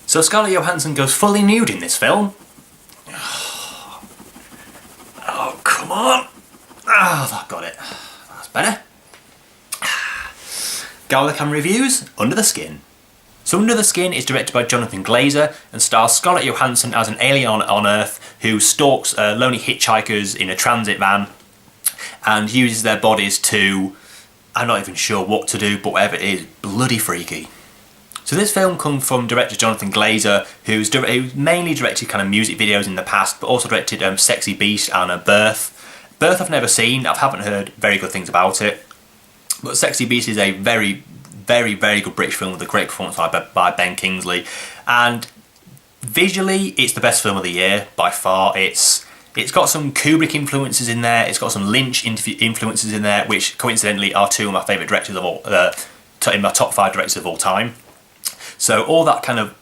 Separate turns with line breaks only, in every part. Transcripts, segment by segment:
So Scarlett Johansson goes fully nude in this film. Oh, come on. Oh, that got it. That's better. Guy with a Camera Reviews, Under the Skin. So Under the Skin is directed by Jonathan Glazer and stars Scarlett Johansson as an alien on Earth who stalks lonely hitchhikers in a transit van and uses their bodies to, I'm not even sure what to do, but whatever it is, bloody freaky. So this film comes from director Jonathan Glazer, who's mainly directed kind of music videos in the past, but also directed Sexy Beast and Birth. Birth I've never seen, I haven't heard very good things about it. But Sexy Beast is a very, very, very good British film with a great performance by Ben Kingsley. And visually, it's the best film of the year, by far. It's got some Kubrick influences in there, it's got some Lynch influences in there, which coincidentally are two of my favourite directors of all, in my top 5 directors of all time. So all that kind of,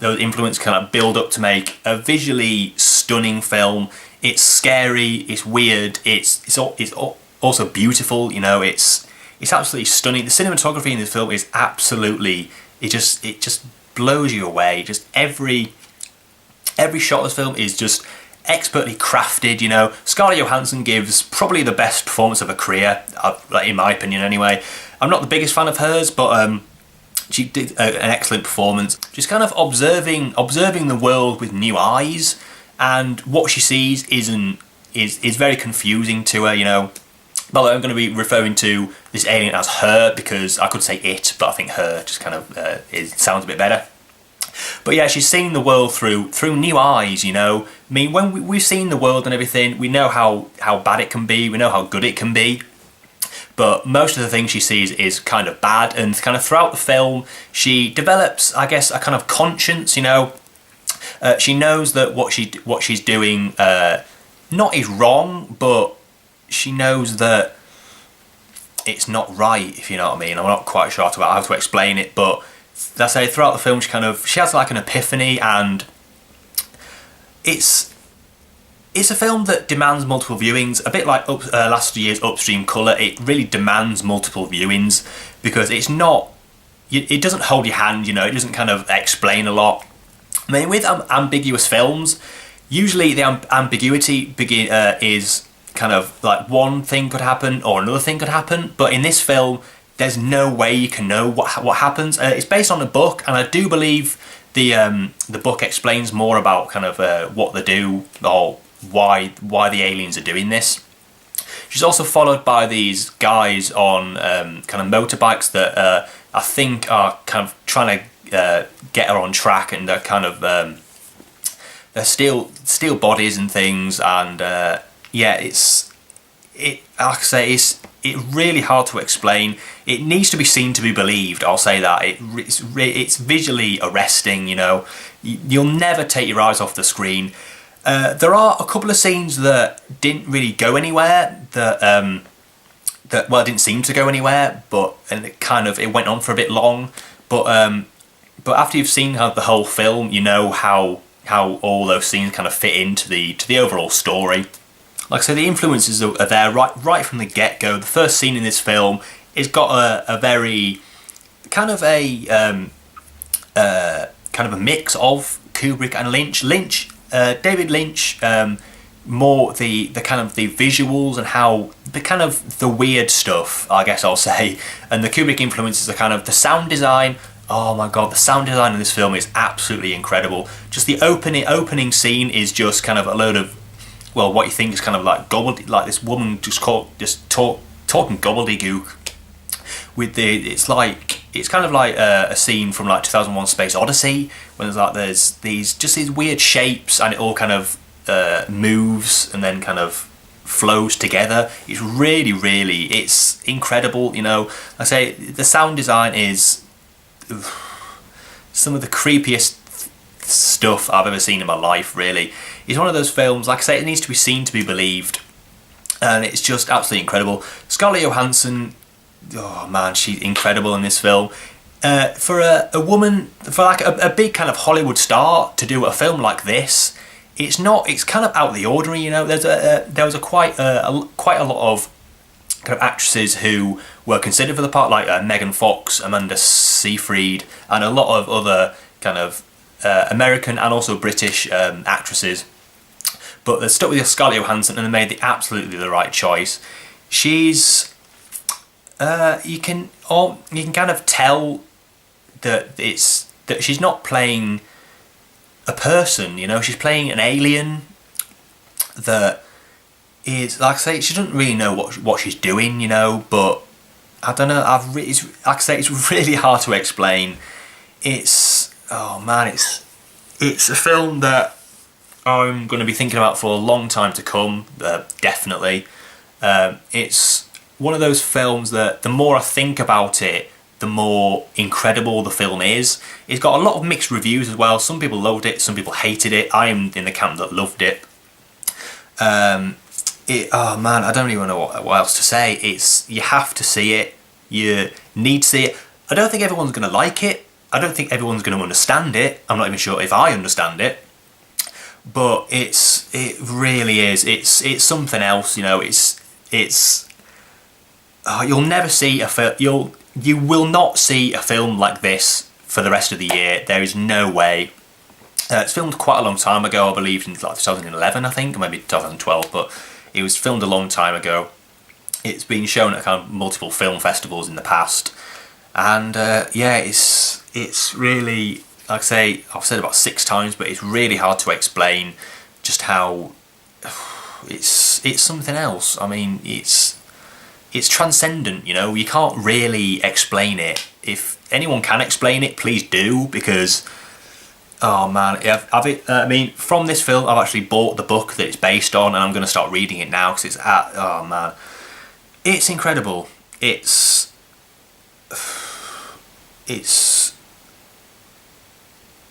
those influences kind of build up to make a visually stunning film. It's scary, it's weird, it's also beautiful, you know, it's absolutely stunning. The cinematography in this film is absolutely, it just blows you away. Just every shot of this film is just expertly crafted, you know. Scarlett Johansson gives probably the best performance of her career, in my opinion anyway. I'm not the biggest fan of hers, but she did an excellent performance. Just kind of observing the world with new eyes, and what she sees is very confusing to her, you know. Well, I'm going to be referring to this alien as her because I could say it, but I think her just kind of sounds a bit better. But yeah, she's seeing the world through new eyes, you know. I mean, when we've seen the world and everything, we know how bad it can be, we know how good it can be. But most of the things she sees is kind of bad, and kind of throughout the film, she develops, I guess, a kind of conscience, you know. She knows that what she's doing not is wrong, but she knows that it's not right, if you know what I mean. I'm not quite sure how to explain it, but I say throughout the film she has like an epiphany, and it's a film that demands multiple viewings, a bit like last year's Upstream Colour. It really demands multiple viewings because it doesn't hold your hand, you know, it doesn't kind of explain a lot. I mean, with ambiguous films, usually the ambiguity is kind of like one thing could happen or another thing could happen, but in this film there's no way you can know what happens. It's based on a book, and I do believe the book explains more about kind of what they do or why the aliens are doing this. She's also followed by these guys on kind of motorbikes that I think are kind of trying to get her on track, and they're kind of they're steel bodies and things, and yeah, like I say, it's really hard to explain. It needs to be seen to be believed, I'll say that. It's visually arresting, you know. You'll never take your eyes off the screen. There are a couple of scenes that didn't really go anywhere, that didn't seem to go anywhere, and it went on for a bit long. But after you've seen the whole film, you know how all those scenes kind of fit into the overall story. Like I say, the influences are there right from the get-go. The first scene in this film, it's got a very kind of a mix of Kubrick and Lynch. David Lynch, more the kind of the visuals and how the weird stuff, I guess I'll say, and the Kubrick influences are kind of the sound design. Oh my god, the sound design in this film is absolutely incredible. Just the opening scene is just kind of a load of, well, what you think is kind of like like this woman talking gobbledygook. It's kind of like a scene from like 2001: Space Odyssey, when there's these weird shapes, and it all kind of moves and then kind of flows together. It's really, it's incredible, you know. I say the sound design is some of the creepiest stuff I've ever seen in my life, really. It's one of those films, like I say, it needs to be seen to be believed, and it's just absolutely incredible. Scarlett Johansson, oh man, she's incredible in this film. For a woman, for like a big kind of Hollywood star to do a film like this, it's kind of out of the ordinary, you know. There was quite a lot of kind of actresses who were considered for the part, like Megan Fox, Amanda Seyfried, and a lot of other kind of American and also British actresses. But they stuck with Scarlett Johansson and they made absolutely the right choice. She's you can kind of tell that she's not playing a person, you know, she's playing an alien that is, like I say, she doesn't really know what she's doing, you know, but I don't know, like I say, it's really hard to explain. It's, oh man, it's a film that I'm going to be thinking about for a long time to come, definitely. It's one of those films that the more I think about it, the more incredible the film is. It's got a lot of mixed reviews as well. Some people loved it, some people hated it. I am in the camp that loved it. Oh man, I don't even know what else to say. You have to see it. You need to see it. I don't think everyone's going to like it. I don't think everyone's going to understand it. I'm not even sure if I understand it. But it really is. It's something else, you know. You'll never see a film. You will not see a film like this for the rest of the year. There is no way. It's filmed quite a long time ago, I believe, in like 2011, I think, or maybe 2012. But it was filmed a long time ago. It's been shown at kind of multiple film festivals in the past, and yeah, it's really, like I say, I've said about 6 times, but it's really hard to explain just how it's something else. I mean, it's transcendent, you know. You can't really explain it. If anyone can explain it, please do, because oh man, I mean, from this film, I've actually bought the book that it's based on, and I'm going to start reading it now because oh man, it's incredible. It's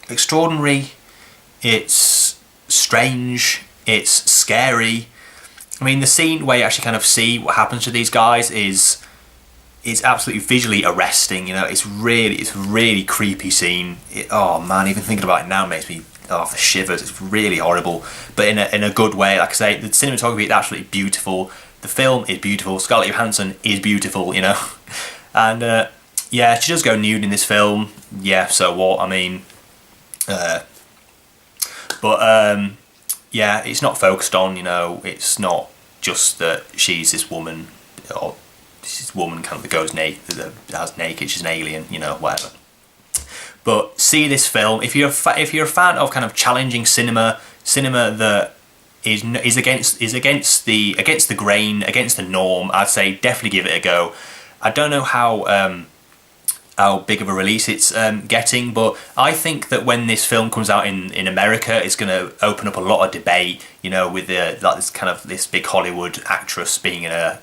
extraordinary. It's strange. It's scary. I mean, the scene where you actually kind of see what happens to these guys is absolutely visually arresting. You know, it's really creepy scene. Oh man, even thinking about it now makes me the shivers. It's really horrible, but in a good way. Like I say, the cinematography is absolutely beautiful. The film is beautiful. Scarlett Johansson is beautiful. You know, and yeah, she does go nude in this film. Yeah, so what? I mean, but yeah, it's not focused on, you know, it's not just that she's this woman, or this woman kind of goes naked, as naked, she's an alien, you know, whatever. But see this film, if you're a fan of kind of challenging cinema that is against the grain, against the norm, I'd say definitely give it a go. I don't know how big of a release it's getting, but I think that when this film comes out in America, it's going to open up a lot of debate, you know, with this big Hollywood actress being in a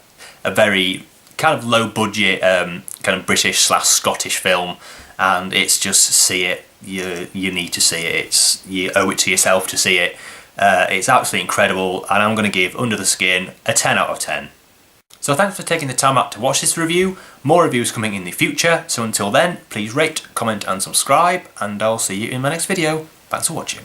very kind of low budget kind of British/Scottish film, and it's just, see it. You need to see it. You owe it to yourself to see it. It's absolutely incredible, and I'm going to give Under the Skin a 10 out of 10. So thanks for taking the time out to watch this review. More reviews coming in the future, so until then, please rate, comment and subscribe, and I'll see you in my next video. Thanks for watching.